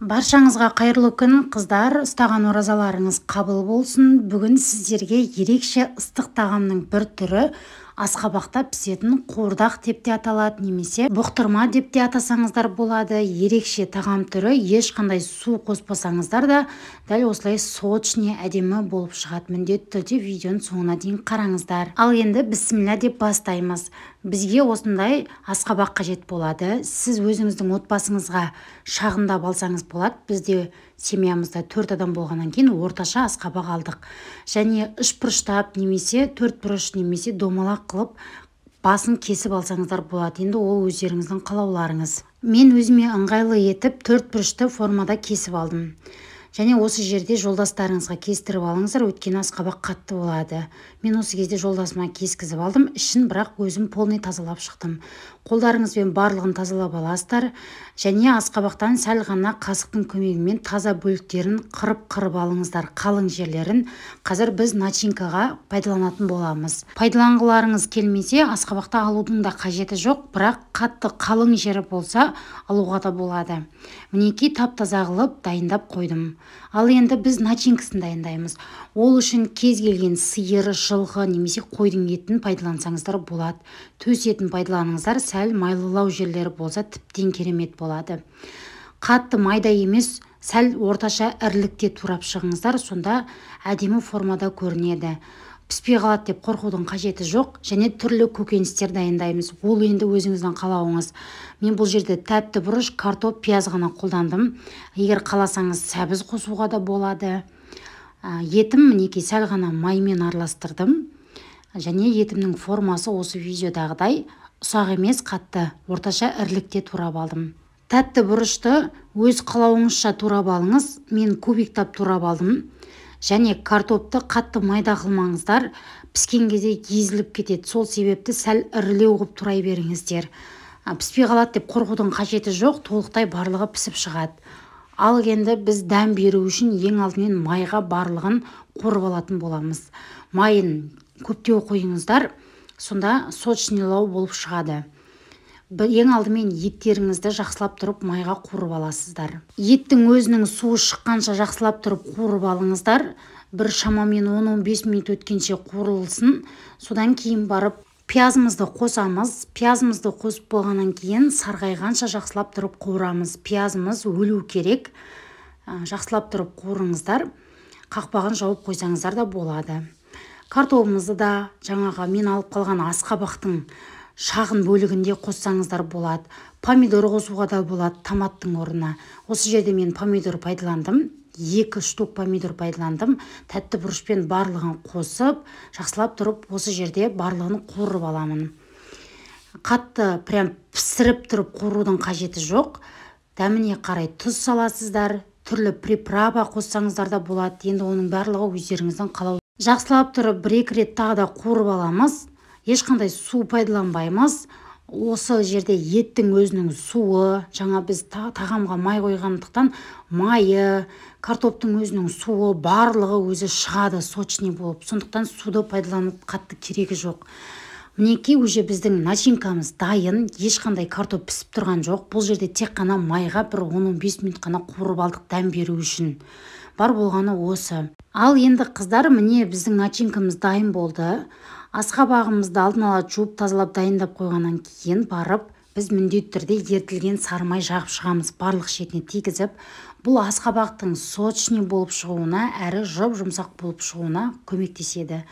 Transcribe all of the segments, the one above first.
Баршаңызға қайырлы күн, қыздар. Ұстаған оразаларыңыз қабыл болсын. Бүгін сіздерге ерекше ыстық тағамның бір түрі асқабақта пісетін қуырдақ деп те аталады, немесе бұқтырма деп те атасаңыздар болады. Ерекше тағам түрі, ешқандай су қоспасаңыздар да дәл осылай сочный әдемі болып шығады. Міндетті түрде видеоның соңына дейін қараңыздар. Ал енді бісміллә деп бастаймыз. Бізге осындай асқабақ қажет болады. Сіз өзіңіздің отбасыңызға шағындап алсаңыз болады. Бізде семьямызда 4 адам болғаннан кейін орташа асқабақ алдық. Және үшбұрыштап немесе төртбұрыш немесе домалақ қылып басын кесіп алсаңыздар болады. Енді ол өздеріңіздің қалауларыңыз. Мен өзіме ыңғайлы етіп төртбұрышты формада кесіп алдым. Және осы жерде жолдастарыңызға кестіріп алыңыздар, өйткені асқабақ қатты болады. Мен осы кезде жолдасыма кескізіп алдым, ішін бірақ өзім полный тазалап шықтым. Қолдарыңызбен барлығын тазалап аласыздар. Және асқабақтан сәл ғана қасықтың көмегімен таза бөліктерін қырып алыңыздар, қалың жерлерін. Қазір біз начинкаға пайдаланатын боламыз. Пайдаланғыларыңыз келмесе, асқабақты алудың да қажеті жоқ, бірақ қатты қалың жері болса алуға да болады. Мінекей тап-таза қылып дайындап қойдым. Ал енді біз начинкасын дайындаймыз. Ол үшін кез келген сиыр, жылқы немесе қойдың етін пайдалансаңыздар болады. Төс етін пайдаланыңыздар, сәл майлылау жерлері болса тіптен керемет болады. Қатты майда емес, сәл орташа ірілікте турап шығыңыздар, сонда әдемі формада көрінеді. Піспей қалады деп қорқудың қажеті жоқ. Және түрлі көкөністер дайындаймыз. Ол енді өзіңіздің қалауыңыз. Мен бұл жерде тәтті бұрыш, картоп, пияз ғана қолдандым. Егер қаласаңыз сәбіз қосуға да болады. Етім мінекей сәл ғана маймен араластырдым. Және етімнің формасы осы видеодағыдай ұсақ емес, қатты, орташа ірілікте турап алдым. Тәтті бұрышты өз қалауыңызша турап алыңыз. Мен кубиктап турап алдым. Және картопты қатты майда қылмаңыздар, піскен кезде езіліп кетеді. Сол себепті сәл ірілеу қылып турай беріңіздер. Піспей қалады деп қорқудың қажеті жоқ, толықтай барлығы пісіп шығады. Ал енді біз дәм беру үшін ең алдымен майға барлығын қуырып алатын боламыз. Майын көптеу қойыңыздар, сонда сочныйлау болып шығады. Ең алдымен еттеріңізді жақсылап тұрып майға қуырып аласыздар. Еттің өзінің суы шыққанша жақсылап тұрып қуырып алыңыздар. Бір шамамен 10-15 минут өткенше қуырылсын. Содан кейін барып пиязымызды қосамыз. Пиязымызды қосып болғаннан кейін сарғайғанша жақсылап тұрып қуырамыз. Пиязымыз өлу керек. Жақсылап тұрып қуырыңыздар. Қақпағын жауып қойсаңыздар да болады. Картопымызды да жаңағы мен алып қалған асқабақтың шағын бөлігінде қоссаңыздар болады. Помидор қосуға да болады томаттың орнына. Осы жерде мен помидор пайдаландым. 2 штук помидор пайдаландым. Тәтті бұрышпен барлығын қосып, жақсылап тұрып осы жерде барлығын қуырып аламын. Қатты прям пісіріп тұрып қуырудың қажеті жоқ. Дәміне қарай тұз саласыздар. Түрлі приправа қоссаңыздар да болады. Енді оның барлығы өздеріңіздің қалау. Жақсылап тұрып 1-2 рет тағы да қуырып аламыз. Ешқандай су пайдаланбаймыз. Осы жерде еттің өзінің суы, жаңа біз тағамға май қойғандықтан майы, картоптың өзінің суы, барлығы өзі шығады сочный болып. Сондықтан суды пайдаланып қатты керегі жоқ. Мінекей уже біздің начинкамыз дайын, ешқандай картоп пісіп тұрған жоқ. Бұл жерде тек қана майға бір 10-15 минут қана қуырып алдық дәм беру үшін. Бар болғаны осы. Ал енді қыздар, міне біздің начинкамыз дайын болды. Асқабағымызды алдын ала жуып тазалап дайындап қойғаннан кейін барып біз міндетті түрде ертілген сары май жағып шығамыз, барлық шетіне тигізіп. Бұл асқабақтың сочный болып шығуына, әрі жұмсақ болып шығуына көмектеседі.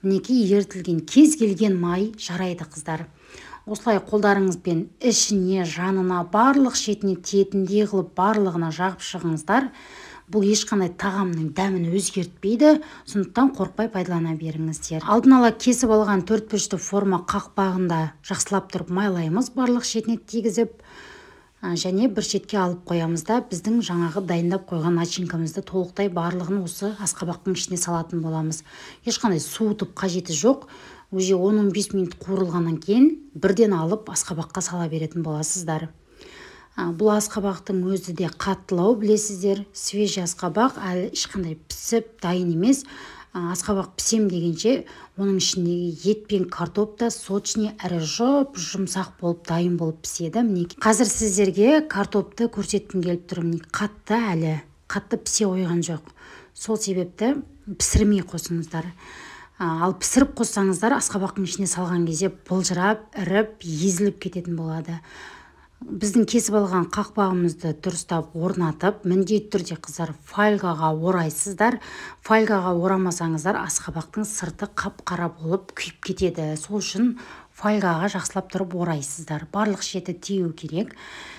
Мінекей ертілген кез келген май жарайды қыздар. Осылай қолдарыңызбен ішіне, жанына, барлық шетіне тиетіндей қылып барлығына жағып шығыңыздар. Бұл ешқандай тағамның дәмін өзгертпейді, сондықтан қорықпай пайдалана беріңіздер. Алдын ала кесіп алған төртбұрышты форма қақпағында жақсылап тұрып майлаймыз, барлық шетіне тигізіп, және бір шетке алып қоямыз да біздің жаңағы дайындап қойған начинкамызды толықтай барлығын осы асқабақтың ішіне салатын боламыз. Ешқандай суытып қажеті жоқ. Уже 10-15 минут қуырылғаннан кейін бірден алып асқабаққа сала беретін боласыздар. Бұл асқабақтың өзі де қаттылау, білесіздер. Свежий асқабақ әлі ешқандай пісіп дайын емес. асқабақ пісем дегенше оның ішіндегі ет пен картоп та сочный әрі жұмсақ болып дайын болып піседі. Қазір сіздерге картопты көрсеткім келіп тұр. Қатты пісе қойған жоқ. Сол себепті пісірмей қосыңыздар. Ал пісіріп қоссаңыздар асқабақтың ішіне салған кезде былжырап, іріп, езіліп кететін болады. Біздің кесіп алған қақпағымызды дұрыстап орнатып, міндетті түрде қыздар фольгаға орайсыздар. Фольгаға орамасаңыздар асқабақтың сырты қап-қара болып күйіп кетеді. Сол үшін фольгаға жақсылап тұрып орайсыздар. Барлық шеті тию керек.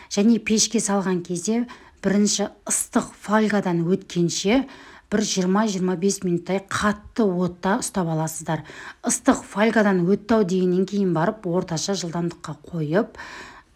Және пешке салған кезде бірінші ыстық фольгадан өткенше бір 20-25 минуттай қатты отта ұстап аласыздар. Ыстық фольгадан өтті дегеннен кейін барып орташа жылдамдыққа қойып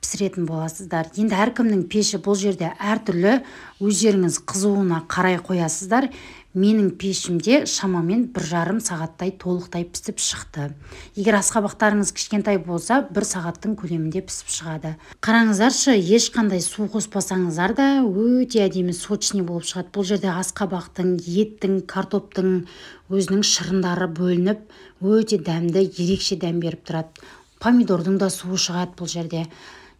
пісіретін боласыздар. Енді әркімнің пеші бұл жерде әртүрлі, өздеріңіз қызуына қарай қоясыздар. Менің пешімде шамамен 1,5 сағаттай толықтай пісіп шықты. Егер асқабақтарыңыз кішкентай болса, 1 сағаттың көлемінде пісіп шығады. Қараңыздаршы, ешқандай су қоспасаңыздар да өте әдемі сочный болып шығады. Бұл жерде асқабақтың, еттің, картоптың өзінің шырындары бөлініп, өте дәмді, ерекше дәм беріп тұрады. Помидордың да суы шығады бұл жерде.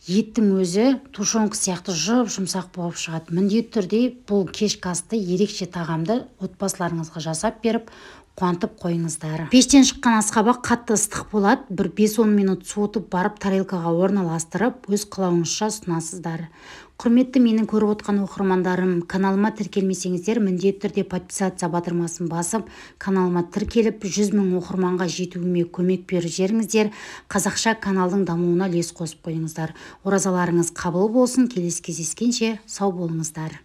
Еттің өзі тушенка сияқты жұмсақ болып шығады. Міндетті түрде бұл кешкі асты ерекше тағамды отбасыларыңызға жасап беріп, қуантып қойыңыздар. Пештен шыққан асқабақ қатты ыстық болады. Бір 5-10 минут суытып барып тарелкаға орналастырып, өз қалауыңызша ұсынасыздар. Құрметті менің көріп отқан оқырмандарым, каналыма тіркелмесеңіздер, міндетті түрде подписация батырмасын басып, каналыма тіркеліп, 100 000 оқырманға жетуіме көмек беріп жеріңіздер. Қазақша каналдың дамуына үлес қосып қойыңыздар. Оразаларыңыз қабыл болсын. Келесі кездескенше сау болыңыздар.